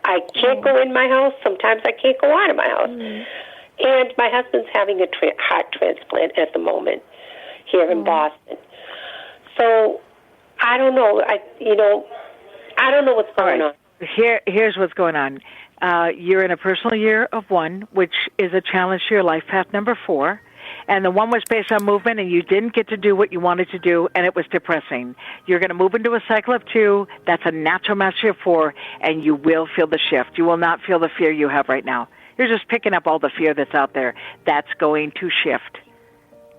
I can't go in my house. Sometimes I can't go out of my house. And my husband's having a heart transplant at the moment here in Boston. So I don't know. I don't know what's going on. Here's what's going on. You're in a personal year of 1, which is a challenge to your life path number 4. And the 1 was based on movement, and you didn't get to do what you wanted to do, and it was depressing. You're going to move into a cycle of 2. That's a natural mastery of 4, and you will feel the shift. You will not feel the fear you have right now. You're just picking up all the fear that's out there. That's going to shift.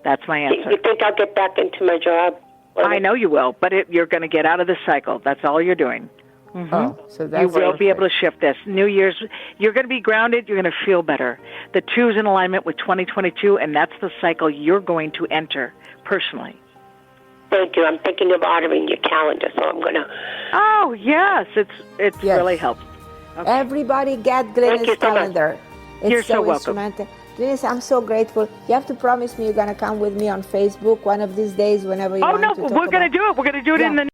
That's my answer. You think I'll get back into my job? I know you will, but you're going to get out of this cycle. That's all you're doing. So that's you will be able to shift this. New Year's, you're going to be grounded. You're going to feel better. The 2 is in alignment with 2022, and that's the cycle you're going to enter personally. Thank you. I'm thinking of ordering your calendar, so I'm going to... Oh, yes. It's really helped. Okay. Everybody get Glynis' calendar. You're so welcome. Instrumental. Glynis, I'm so grateful. You have to promise me you're going to come with me on Facebook one of these days whenever you want to talk we're going to do it. We're going to do it in the